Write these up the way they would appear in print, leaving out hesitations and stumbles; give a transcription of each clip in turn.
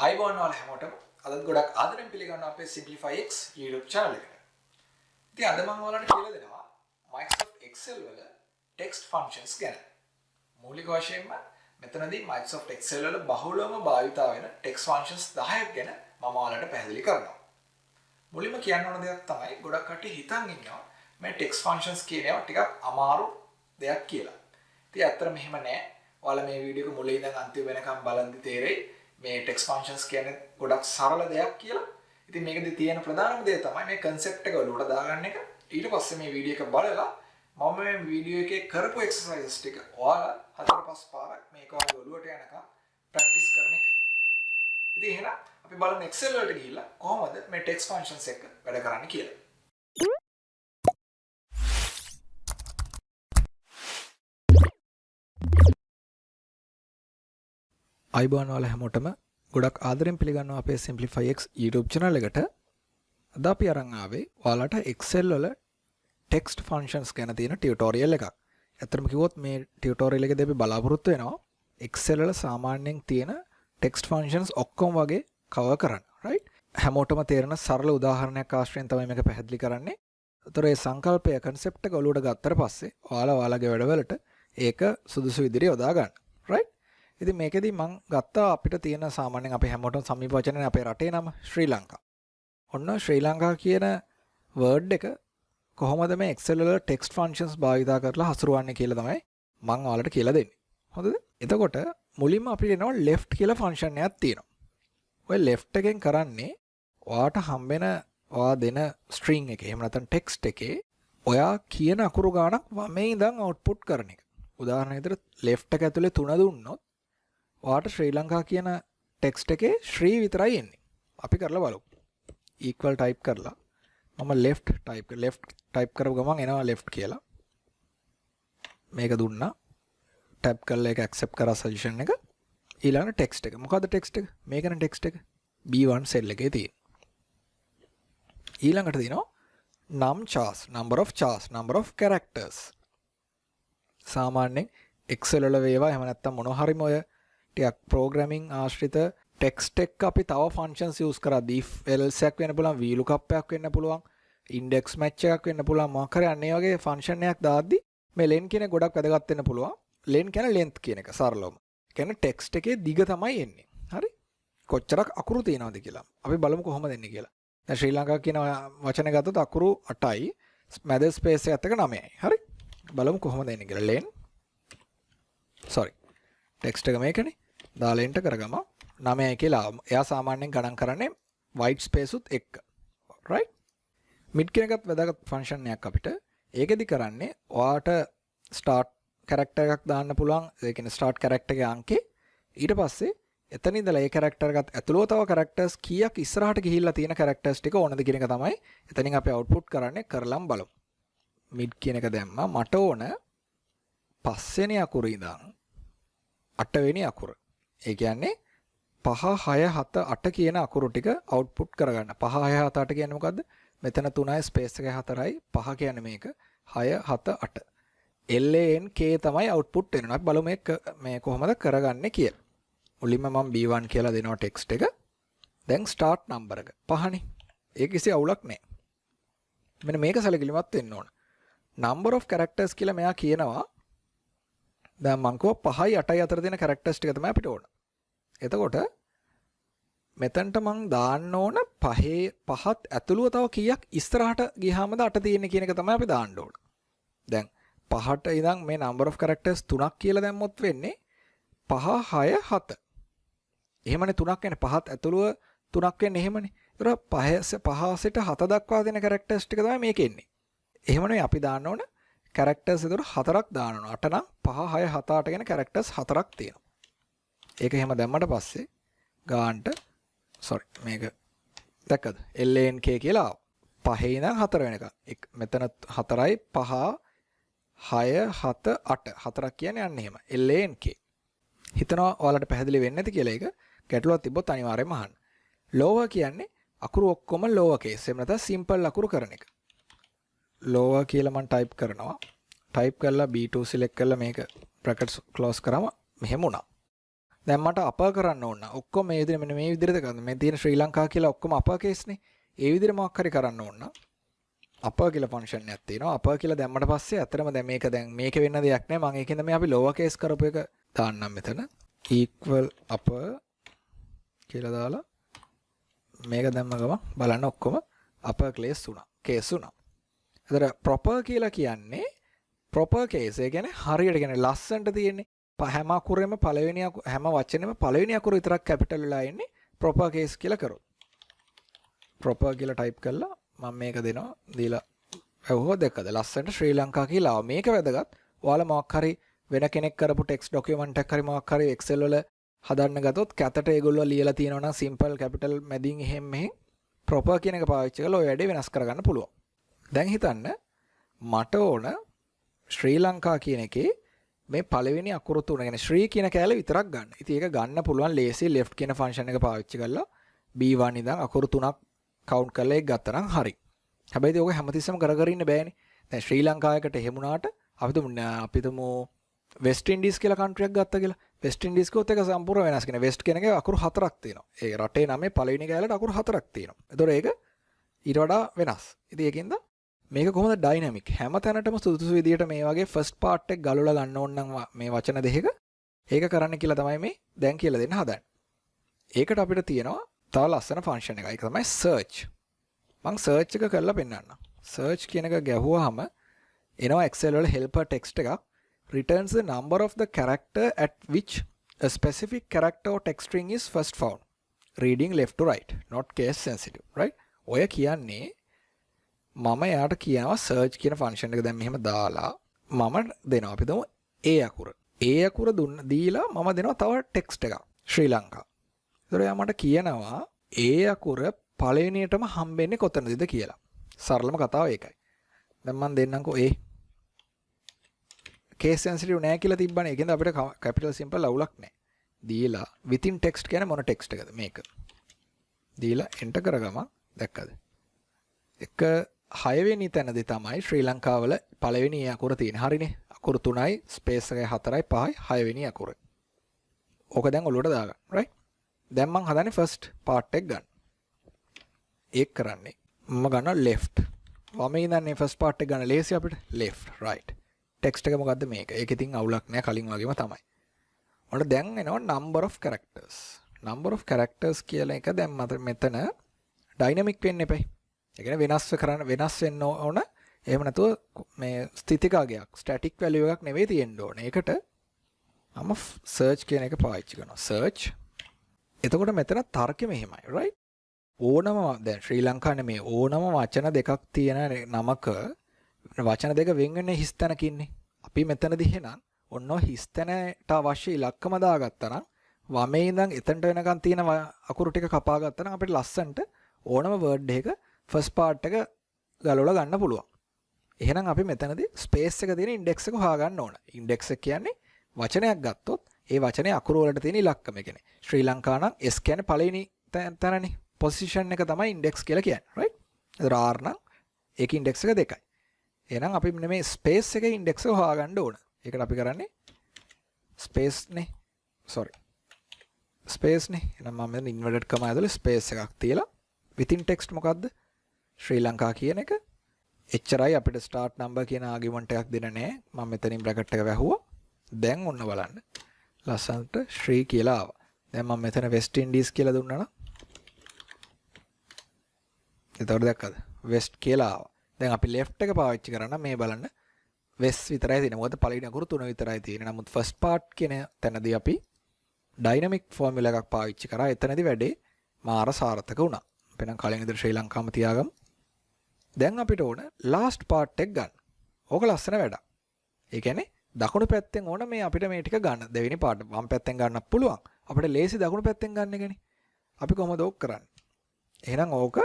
අයිබෝන් වල හැමෝටම අදත් ගොඩක් ආදරෙන් පිළිගන්නවා අපේ Simplify X YouTube channel එකට. ඉතින් අද මම ඔයාලට කියලා දෙනවා Microsoft Excel වල text functions ගැන. මූලික වශයෙන්ම මෙතනදී Microsoft Excel වල බහුලවම භාවිත වෙන text functions 10ක් ගැන මම ඔයාලට පැහැදිලි කරනවා. මුලින්ම කියන්න ඕන දෙයක් තමයි ගොඩක් කට්ටිය හිතන් ඉන්නවා මේ text functions කියන ඒවා ටිකක් අමාරු දෙයක් කියලා. ඉතින් ඇත්තට මෙහෙම නෑ. ඔයාලා මේ වීඩියෝ එක මුලින් ඉඳන් අන්තිම වෙනකම් බලද්දි තේරෙයි මේ text functions කියන්නේ ගොඩක් සරල දෙයක් කියලා. ඉතින් මේකෙදි තියෙන ප්‍රධානම දේ තමයි මේ concept එක ඔලුවට දාගන්න එක. ඊට පස්සේ මේ වීඩියෝ එක බලලා මම මේ වීඩියෝ එකේ කරපු exercises ටික ඔයාලා 4-5 පාරක් මේක ඔයාලා ඔලුවට යනකම් practice කරන එක. ඉතින් එහෙනම් අපි බලමු Excel වලට ගිහිල්ලා කොහොමද මේ text functions එක වැඩ කරන්නේ කියලා. අයිබෝන් වල හැමෝටම ගොඩක් ආදරෙන් පිළිගන්නවා අපේ Simplify X YouTube channel එකට. අද අපි අරන් ආවේ ඔයාලට Excel වල text functions ගැන තියෙන tutorial එකක්. ඇත්තටම කිව්වොත් මේ tutorial එකේදී අපි බලාපොරොත්තු වෙනවා Excel වල සාමාන්‍යයෙන් තියෙන text functions ඔක්කොම වගේ cover කරන්න. right? හැමෝටම තේරෙන සරල උදාහරණයක් ආශ්‍රයෙන් තමයි මේක පැහැදිලි කරන්නේ. ඒතර ඒ සංකල්පය concept එක ඔලුවට ගත්තට පස්සේ ඔයාලගේ වැඩවලට ඒක සුදුසු විදිහට යොදා ගන්න. right? ඉතින් මේකෙදි මම ගත්තා අපිට තියෙන සාමාන්‍යයෙන් අපි හැමෝටම සමීප වචනේ අපේ රටේ නම ශ්‍රී ලංකා. ඔන්න ශ්‍රී ලංකා කියන වර්ඩ් එක කොහොමද මේ Excel වල text functions භාවිතා කරලා හසුරවන්නේ කියලා තමයි මම ඔයාලට කියලා දෙන්නේ. හොඳද? එතකොට මුලින්ම අපිට එනවා left කියලා function එකක් තියෙනවා. ඔය left එකෙන් කරන්නේ ඔයාට හම්බෙන ඔයා දෙන string එකේ එහෙම නැත්නම් text එකේ ඔයා කියන අකුරු ගානක් වමේ ඉඳන් output කරන එක. උදාහරණයක් විදිහට left එක ඇතුලේ 3 දුන්නොත් ඔයාට ශ්‍රී ලංකා කියන ටෙක්ස්ට් එකේ ශ්‍රී විතරයි එන්නේ. අපි කරලා බලමු. equal type කරලා මම left type කරපු ගමන් එනවා left කියලා. මේක දුන්නා. ටැප් කරලා ඒක accept කරා suggestion එක. ඊළඟ ටෙක්ස්ට් එක. මොකද්ද ටෙක්ස්ට් එක? මේකනේ ටෙක්ස්ට් එක. B1 cell එකේ තියෙන. ඊළඟට තියෙනවා number of chars, number of characters. සාමාන්‍යයෙන් Excel වල වේවා එහෙම නැත්නම් මොනවා හරිම ඔය ටිකක් programming ආශ්‍රිත text එක අපි තව functions use කරද්දී if else එකක් වෙන්න පුළුවන් vlookup එකක් වෙන්න පුළුවන් index match එකක් වෙන්න පුළුවන් මොකක් හරි අන්න ඒ වගේ function එකක් දාද්දී මේ len කියන ගොඩක් වැදගත් වෙන්න පුළුවන් len කියන length කියන එක සරලවම කියන්නේ text එකේ දිග තමයි එන්නේ හරි කොච්චරක් අකුරු තියෙනවද කියලා අපි බලමු කොහොමද එන්නේ කියලා දැන් ශ්‍රී ලංකා කියන වචනේ ගත්තොත් අකුරු 8යි මැද space එකත් එක 9යි හරි බලමු කොහොමද එන්නේ කියලා len sorry text එක මේකනේ දාලා enter කරගම 9යි කියලා එයා සාමාන්‍යයෙන් ගණන් කරන්නේ white space උත් එක්ක right mid කියන එකත් වැදගත් function එකක් අපිට ඒකෙදි කරන්නේ ඔයාට start character එකක් දාන්න පුළුවන් ඒ කියන්නේ start character එකේ අංකේ ඊට පස්සේ එතන ඉඳලා ඒ character එකත් ඇතුළව තව characters කීයක් ඉස්සරහට ගිහිල්ලා තියෙන characters ටික ඕනද කියන එක තමයි එතනින් අපි output කරන්නේ කරලම් බලමු mid කියන එක දැම්මා මට ඕන පස්වෙනි අකුරු ඉඳන් 8 වෙනි අකුර ඒ කියන්නේ 5 6 7 8 කියන අකුරු ටික output කරගන්න. 5 6 7 8 කියන්නේ මොකද්ද? මෙතන 3යි space එක 4යි 5 කියන්නේ මේක 6 7 8. LANK තමයි output වෙනවා. අපි බලමු මේ කොහොමද කරගන්නේ කියලා. මුලින්ම මම B1 කියලා දෙනවා text එක. දැන් start number එක 5නේ. ඒක කිසි අවුලක් නැහැ. මෙන්න මේක සැලකිලිමත් වෙන්න ඕන. number of characters කියලා මෙයා කියනවා දැන් මං කිව්වා 5යි 8යි අතර තියෙන characters ටික තමයි අපිට ඕන. එතකොට මෙතනට මං දාන්න ඕන 5ත් ඇතුළුව තව කීයක් ඉස්සරහට ගියාමද 8 තියෙන්නේ කියන එක තමයි අපි දාන්න ඕන. දැන් 5ට ඉඳන් මේ number of characters 3ක් කියලා දැම්මොත් වෙන්නේ 5 6 7. එහෙමනේ 3ක් කියන්නේ 5ත් ඇතුළුව 3ක් වෙන්නේ එහෙමනේ. ඒතර 5 සිට 7 දක්වා දෙන characters ටික තමයි මේකේ එන්නේ. එහෙමනේ අපි දාන්න ඕන characters එතකොට 4ක් දාන්න ඕන. 8 නම් 5 6 7 8 කියන characters 4ක් තියෙනවා. ඒක එහෙම දැම්මට පස්සේ ගාන්ට sorry මේක දැක්කද LANK කියලා ආවා 5 ඉඳන් 4 වෙනකන් මෙතන 4යි 5 6 7 8 4ක් කියන්නේ අන්න එහෙම LANK හිතනවා ඔයාලට පැහැදිලි වෙන්නේ නැති කියලා ඒක ගැටලුවක් තිබ්බොත් අනිවාර්යයෙන්ම අහන්න lower කියන්නේ අකුරු ඔක්කොම lower case එහෙම නැත්නම් simple අකුරු කරන එක lower කියලා මම type කරනවා type කරලා B2 select කරලා මේක brackets close කරාම මෙහෙම වුණා දැන් මට අපර් කරන්න ඕන. ඔක්කොම මේ විදිහට මෙන්න මේ විදිහට කරන්න. මේ තියෙන ශ්‍රී ලංකා කියලා ඔක්කොම අපර් කේස් නේ. ඒ විදිහට මොකක් හරි කරන්න ඕන. අපර් කියලා ෆන්ක්ෂන් එකක් තියෙනවා. අපර් කියලා දැම්මට පස්සේ අතරම දැන් මේක වෙන්න දෙයක් නැහැ. මම ඒකෙන්ද මේ අපි ලෝවර් කේස් කරපු එක දාන්නම් මෙතන. equal upper කියලා දාලා මේක දැම්ම ගමන් බලන්න ඔක්කොම upper case වුණා. එතන proper කියලා කියන්නේ proper case. ඒ කියන්නේ හරියට කියන්නේ ලස්සනට තියෙන්නේ. හැම අකුරෙම හැම වචනෙම පළවෙනි අකුර විතරක් කැපිටල් වෙලා ඉන්නේ proper case කියලා කරොත්. proper කියලා ටයිප් කළා මම මේක දෙනවා. දීලා ඇහුවා දැක්කද ලස්සනට ශ්‍රී ලංකා කියලා ආවා. මේක වැදගත්. ඔයාලා මොකක් හරි වෙන කෙනෙක් කරපු ටෙක්ස්ට් ડોකියුමන්ට් එකක් හරි මොකක් හරි Excel වල හදන්න ගත්තොත් කැතට ඒගොල්ලෝ ලියලා තියෙනවා නම් simple capital මැදින් එහෙම මෙහෙන් proper කියන එක පාවිච්චි කරලා ඔය වැඩේ වෙනස් කරගන්න පුළුවන්. දැන් හිතන්න මට ඕන ශ්‍රී ලංකා කියන එකේ මේ පළවෙනි අකුරු තුන يعني ශ්‍රී කියන කෑල්ල විතරක් ගන්න. ඉතින් ඒක ගන්න පුළුවන් ලේසි left කියන ෆන්ක්ෂන් එක පාවිච්චි කරලා B1 ඉඳන් අකුරු තුනක් කවුන්ට් කරලා ඒක ගත්තා නම් හරි. හැබැයි ඒක හැමතිස්සෙම කර ඉන්න බෑනේ. දැන් ශ්‍රී ලංකාවකට එහෙම වුණාට අපි තුමු වෙස්ට් ඉන්ඩීස් කියලා කන්ට්‍රියක් ගත්තා කියලා. වෙස්ට් ඉන්ඩීස් කොත් එක සම්පූර්ණ වෙනස් කියන වෙස්ට් කියන එකේ අකුරු හතරක් තියෙනවා. ඒ රටේ නමේ පළවෙනි කෑල්ලට අකුරු හතරක් තියෙනවා. ඒතොර ඒක ඊට වඩා වෙනස්. ඉතින් ඒකින්ද මේක කොහොමද ඩයිනමික් හැම තැනටම සුදුසු විදියට මේ වගේ ෆස්ට් පාර්ට් එක ගලවලා ගන්න ඕන නම් මේ වචන දෙකක ඒක කරන්න කියලා තමයි මේ දැන් කියලා දෙන්න හදන්නේ. ඒකට අපිට තියෙනවා තව ලස්සන ෆන්ක්ෂන් එකක්. ඒක තමයි search. මම search එක කරලා පෙන්නන්නම්. search කියන එක ගැහුවාම එනවා Excel වල helper text එකක් returns the number of the character at which a specific character or text string is first found. Reading left to right, not case sensitive, right? ඔය කියන්නේ මම යාට කියනවා search කියන ෆන්ක්ෂන් එක දැන් මෙහෙම දාලා මම දෙනවා අපි දමු A අකුර. A අකුර දීලා මම දෙනවා තව ටෙක්ස්ට් එකක් ශ්‍රී ලංකා. ඒතර යා මට කියනවා A අකුර පළවෙනියටම හම්බෙන්නේ කොතනද කියලා. සරලම කතාව ඒකයි. දැන් මම දෙන්නම්කෝ A. case sensitive නෑ කියලා තිබ්බනේ. ඒකෙන්ද අපිට capital simple අවුලක් නෑ. දීලා within text කියන්නේ මොන text එකද මේක. දීලා enter කරගම දැක්කද? එක 6 වෙනි තැනදී තමයි ශ්‍රී ලංකාවල පළවෙනි අකුර තියෙන්නේ. හරිනේ. අකුරු 3යි ස්පේස් එකයි 4යි 5යි 6 වෙනි අකුර. ඕක දැන් ඔලුවට දාගන්න. right? දැන් මම හදන්නේ first part එක ගන්න. ඒක කරන්නේ මම ගන්නවා left. වමේ ඉඳන් first part එක ගන්න ලේසි අපිට. left right. text එක මොකද්ද මේක? ඒක ඉතින් අවුලක් නෑ කලින් වගේම තමයි. ඔන්න දැන් එනවා number of characters. number of characters කියලා එක දැන් මෙතන dynamic වෙන්න එපයි. ඒ කියන්නේ වෙනස් වෙන්න ඕන. එහෙම නැතුව මේ ස්ථිතිකාගයක් static value එකක් නෙවෙයි තියෙන්න ඕන. ඒකට මම search කියන එක පාවිච්චි කරනවා. search. එතකොට මෙතන තර්කෙ මෙහෙමයි, right? ඕනම දැන් ශ්‍රී ලංකා නෙමේ ඕනම වචන දෙකක් තියෙන නමක වචන දෙක වෙන වෙන හිස් තැනක ඉන්නේ. අපි මෙතනදී එහෙනම් ඔන්න හිස් තැනට අවශ්‍ය ඉලක්කම දාගත්තා නම් වමේ ඉඳන් එතනට වෙනකන් තියෙන අකුරු ටික කපා ගත්තා නම් අපිට ලස්සන්ට ඕනම වර්ඩ් එකක ෆස්ට් පාර්ට් එක ගලවලා ගන්න පුළුවන්. එහෙනම් අපි මෙතනදී ස්පේස් එක තියෙන ඉන්ඩෙක්ස් එක හොයාගන්න ඕන. ඉන්ඩෙක්ස් එක කියන්නේ වචනයක් ගත්තොත් ඒ වචනේ අකුරු වලට තියෙන ඉලක්කම. ඒ කියන්නේ ශ්‍රී ලංකා නම් S කියන්නේ පළවෙනි තැනනේ. පොසිෂන් එක තමයි ඉන්ඩෙක්ස් කියලා කියන්නේ. right? ඒතර R නම් ඒක ඉන්ඩෙක්ස් එක 2යි. එහෙනම් අපි මේ ස්පේස් එකේ ඉන්ඩෙක්ස් එක හොයාගන්න ඕන. ඒකට අපි කරන්නේ ස්පේස් නේ. sorry. ස්පේස් නේ. එහෙනම් මම මෙතන ඉන්වර්ටඩ් කම ඇතුලේ ස්පේස් එකක් තියලා within text මොකද්ද? ශ්‍රී ලංකා කියන එක. එච්චරයි අපිට start number කියන ආගියුමන්ට් එකක් දෙන්න නෑ. මම මෙතනින් බ්‍රැකට් එක වැහුවා. දැන් ඔන්න බලන්න. ලස්සනට ශ්‍රී කියලා ආවා. දැන් මම මෙතන වෙස්ට් ඉන්ඩීස් කියලා දුන්නා නම් එතකොට දැක්කද? වෙස්ට් කියලා ආවා. දැන් අපි left එක පාවිච්චි කරා නම් මේ බලන්න වෙස් විතරයි තියෙන්නේ. මොකද පළවෙනි අකුරු 3 විතරයි තියෙන්නේ. නමුත් first part කියන තැනදී අපි dynamic formula එකක් පාවිච්චි කරා. එතනදී වැඩේ මාර සාර්ථක වුණා. අපි නම් කලින් ඉදිරි ශ්‍රී ලංකාවම තියාගමු. දැන් අපිට ඕන last part එක ගන්න. ඕක ලස්සන වැඩක්. ඒ කියන්නේ දකුණු පැත්තෙන් ඕන මේ අපිට මේ ටික ගන්න. දෙවෙනි part වම් පැත්තෙන් ගන්නත් පුළුවන්. අපිට ලේසි දකුණු පැත්තෙන් ගන්න එකනේ. අපි කොහොමද ඕක කරන්නේ? එහෙනම් ඕක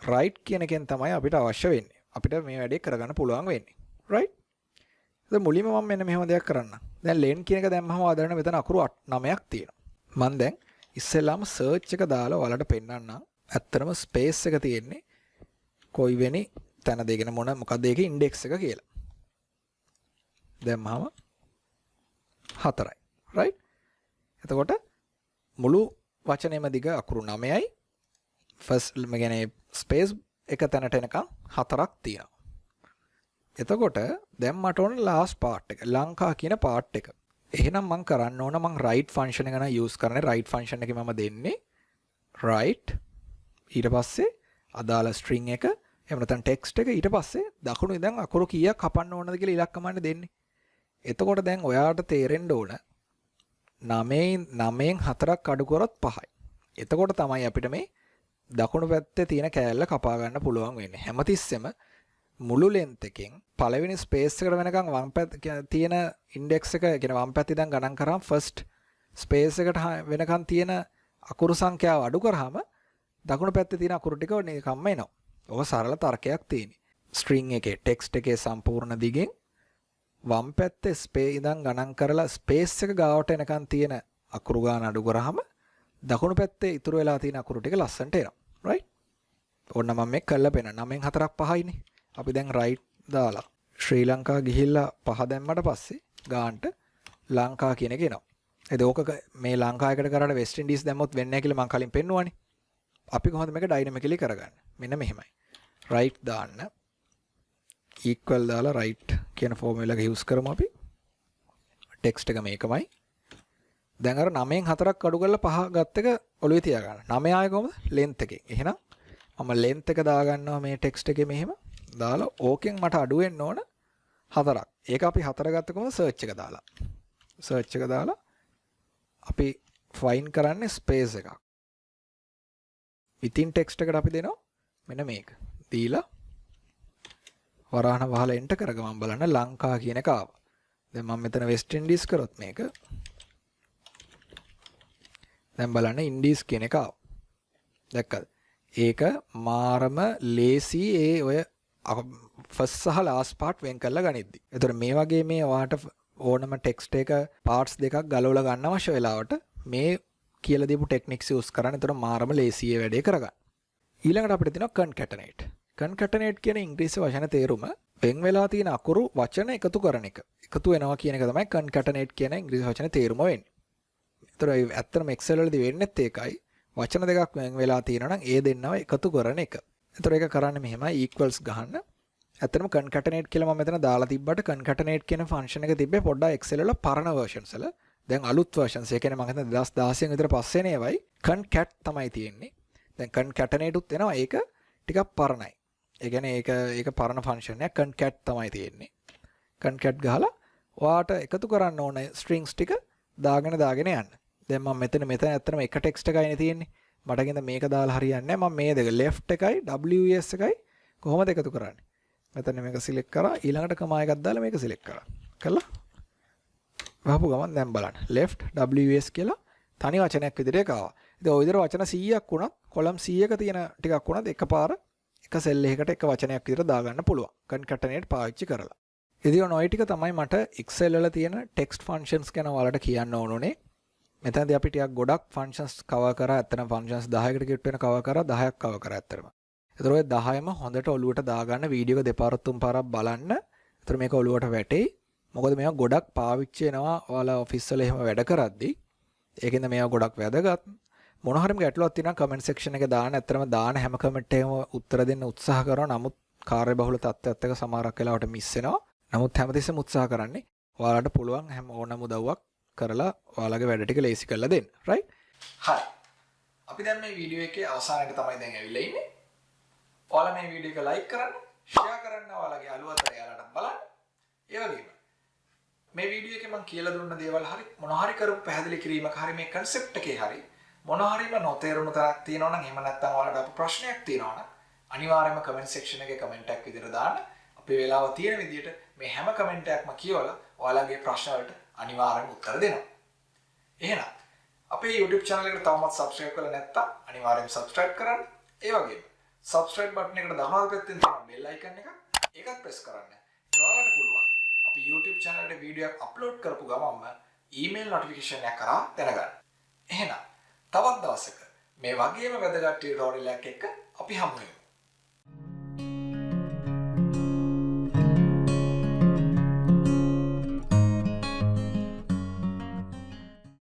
right කියන එකෙන් තමයි අපිට අවශ්‍ය වෙන්නේ. අපිට මේ වැඩේ කරගන්න පුළුවන් වෙන්නේ. right? දැන් මුලින්ම මම මෙන්න මෙහෙම දෙයක් කරන්න. දැන් len කියන එක දැම්මම ආදරන මෙතන අකුරු 9ක් තියෙනවා. මම දැන් ඉස්සෙල්ලාම search එක දාලා ඔයාලට පෙන්නන්නම්. ඇත්තටම space එක තියෙන්නේ කොයි වෙනි තැන දෙගෙන මොකක්ද ඒකේ index එක කියලා. දැන් මම 4යි. right? එතකොට මුළු වචනේම දිග අකුරු 9යි. ෆස්ට් කියන්නේ ස්පේස් එක තැනට එනකම් 4ක් තියෙනවා. එතකොට දැන් මට ඕන ලාස්ට් පාර්ට් එක ලංකා කියන පාර්ට් එක. එහෙනම් මම කරන්න ඕන මම right function එක නා use කරන්නේ right function එකේ මම දෙන්නේ right ඊට පස්සේ අදාළ string එක එහෙම නැත්නම් text එක ඊට පස්සේ දකුණු ඉඳන් අකුරු කීයක් කපන්න ඕනද කියලා ඉලක්කමන්නේ දෙන්නේ. එතකොට දැන් ඔයාට තේරෙන්න ඕන 9න් 4ක් අඩු කරොත් 5යි. එතකොට තමයි අපිට මේ දකුණු පැත්තේ තියෙන කෑල්ල කපා ගන්න පුළුවන් වෙන්නේ. හැමතිස්සෙම මුළු length එකෙන් පළවෙනි space එකට වෙනකන් වම් පැත්ත තියෙන index එක කියන වම් පැත්තේ ඉඳන් ගණන් කරාම first space එකට වෙනකන් තියෙන අකුරු සංඛ්‍යාව අඩු කරාම දකුණු පැත්තේ තියෙන අකුරු ටික නිකම්ම එනවා. ඔක සරල තර්කයක් තියෙන්නේ. string එකේ text එකේ සම්පූර්ණ දිගෙන් වම් පැත්තේ space ඉඳන් ගණන් කරලා space එක ගාවට එනකන් තියෙන අකුරු ගාන අඩු කරාම දකුණු පැත්තේ ඉතුරු වෙලා තියෙන අකුරු ටික ලස්සනට එනවා. right? ඕන්න මම මේක කරලා පෙන්නන. 9න් 4ක් 5යිනේ. අපි දැන් right දාලා ශ්‍රී ලංකා ගිහිල්ලා 5 දැම්මට පස්සේ ගාන්ට ලංකා කියන එක එනවා. එද ඕක මේ ලංකා එකට කරාට වෙස්ට් ඉන්ඩීස් දැම්මොත් වෙන්නේ නැහැ කියලා මම කලින් පෙන්නුවානේ. අපි කොහොමද මේක ඩයිනමිකලි කරගන්නේ? මෙන්න මෙහෙමයි. right දාන්න equal දාලා right කියන ෆෝමියුලා එක යූස් කරමු අපි. text එක මේකමයි. දැන් අර 9න් 4ක් අඩු කරලා 5 ගත්ත එක ඔළුවේ තියාගන්න. 9 ආයේ කොහමද? length එකෙන්. එහෙනම් මම length එක දාගන්නවා මේ text එකේ මෙහෙම. දාලා ඕකෙන් මට අඩු වෙන්න ඕන 4ක්. ඒක අපි 4 ගත්ත කොහමද? search එක දාලා. search එක දාලා අපි find කරන්නේ space එකක්. within text එකට අපි දෙනවා මෙන්න මේක. දීලා වරහන වහලා enter කරගමන් බලන්න ලංකා කියන එක ආවා. දැන් මම මෙතන වෙස්ට් ඉන්ඩීස් කරොත් මේක. දැන් බලන්න ඉන්ඩීස් කියන එක ආවා. දැක්කද? ඒක මාරම ලේසි ඒ ඔය ෆස්ට් සහ ලාස්ට් පාර්ට් වෙන් කරලා ගනිද්දි. ඒතර මේ වගේ මේ ඔයාට ඕනම ටෙක්ස්ට් එක පාර්ට්ස් දෙකක් ගලවලා ගන්න අවශ්‍ය වෙලාවට මේ කියලා දීපු ටෙක්නික්ස් යූස් කරන්න. ඒතර මාරම ලේසි ඒ වැඩේ කරගන්න. ඊළඟට අපිට තියෙනවා concatenate. concatenate කියන ඉංග්‍රීසි වචන තේරුම වෙන් වෙලා තියෙන අකුරු වචන එකතු කරන එක. එකතු වෙනවා කියන එක තමයි concatenate කියන ඉංග්‍රීසි වචනේ තේරුම වෙන්නේ. ඒතර ඇත්තටම Excel වලදී වෙන්නේත් ඒකයි. වචන දෙකක් වෙන් වෙලා තියෙනවා නම් ඒ දෙන්නව එකතු කරන එක. ඒතර ඒක කරන්නේ මෙහෙමයි equals ගහන්න. ඇත්තටම concatenate කියලා මම මෙතන දාලා තිබ්බට concatenate කියන ෆන්ක්ෂන් එක තිබ්බේ පොඩ්ඩක් Excel වල පරණ versions වල. දැන් අලුත් versions ඒ කියන්නේ මම හිතන්නේ 2016 විතර පස්සේ නේවයි concat තමයි තියෙන්නේ. දැන් concatenate උත් එනවා ඒක ටිකක් පරණයි. ඒ කියන්නේ ඒක පරණ ෆන්ක්ෂන් එකක් concat තමයි තියෙන්නේ. concat ගහලා ඔයාට එකතු කරන්න ඕන strings ටික දාගෙන යන්න. දැන් මම මෙතන ඇත්තටම එක ටෙක්ස්ට් එකයිනේ තියෙන්නේ. මට කියන්න මේක දාලා හරියන්නේ නැහැ. මම මේ දෙක left එකයි WS එකයි කොහොමද එකතු කරන්නේ? මෙතන මේක select කරා ඊළඟට කමා එකක් දාලා මේක select කරා. කළා. වහපු ගමන් දැන් බලන්න left WS කියලා තනි වචනයක් විදිහට ඒක ආවා. ඉතින් ওই විදිහට වචන 100ක් වුණත් කොලම් 100ක තියෙන ටිකක් වුණත් එකපාර එක සෙල් එකකට එක වචනයක් විදිහට දාගන්න පුළුවන්. concatenate පාවිච්චි කරලා. ඉතින් ඔය ටික තමයි මට Excel වල තියෙන text functions ගැන ඔයාලට කියන්න ඕනුනේ. මෙතනදී අපි ටිකක් ගොඩක් functions cover කරා. ඇත්තටම functions 10කට කිට් වෙන cover කරා 10ක් cover කරා ඇත්තටම. ඒතර ඔය 10ම හොඳට ඔලුවට දාගන්න වීඩියෝ එක දෙපාරක් තුන් පාරක් බලන්න. ඒතර මේක ඔලුවට වැටෙයි. මොකද මේවා ගොඩක් පාවිච්චි වෙනවා ඔයාලා ඔෆිස් වල එහෙම වැඩ කරද්දී. ඒකෙන්ද මේවා ගොඩක් වැදගත්. මොන හරිම ගැටලුවක් තියෙනවා කමෙන්ට් සෙක්ෂන් එකේ දාන්න. ඇත්තටම දාන හැම කමෙන්ට් එකම උත්තර දෙන්න උත්සාහ කරනවා. නමුත් කාර්යබහුල තත්ත්වයක් එක්ක සමහරක් වෙලාවට මිස් වෙනවා. නමුත් හැමතිස්සෙම උත්සාහ කරන්නේ ඔයාලට පුළුවන් හැම ඕනම උදව්වක් කරලා ඔයාලගේ වැඩ ටික ලේසි කරලා දෙන්න. right? හරි. අපි දැන් මේ වීඩියෝ එකේ අවසානයේ තමයි දැන් ඇවිල්ලා ඉන්නේ. ඔයාලා මේ වීඩියෝ එක like කරන්න, share කරන්න, ඔයාලගේ යාළුවන්ට එයාලට බලන්න. ඒ වගේම මේ වීඩියෝ එකේ මම කියලා දුන්න දේවල් හරි මොන හරි කරපු පැහැදිලි කිරීමක් හරි මේ concept එකේ හරි මොන හරිම නොතේරුණු තරක් තියෙනවා නම් එහෙම නැත්නම් ඔයාලට අපු ප්‍රශ්නයක් තියෙනවා නම් අනිවාර්යයෙන්ම comment section එකේ comment එකක් විදිහට දාන්න. අපේ වෙලාව තියෙන විදිහට මේ හැම comment එකක්ම කියවලා ඔයාලගේ ප්‍රශ්න වලට අනිවාර්යයෙන්ම උත්තර දෙනවා. එහෙනම් අපේ YouTube channel එකට තවමත් subscribe කරලා නැත්නම් අනිවාර්යයෙන්ම subscribe කරන්න. ඒ වගේම subscribe button එකට දකුණු පැත්තෙන් තියෙන bell icon එක ඒකත් press කරන්න. ඔයාලට පුළුවන් අපි YouTube channel එකට වීඩියෝ එකක් upload කරපු ගමන්ම email notification එකක් කරා දැනගන්න. එහෙනම් තවත් දවසක මේ වගේම වැදගත් ටියුටෝරියල් එකක් එක්ක අපි හමු වෙමු.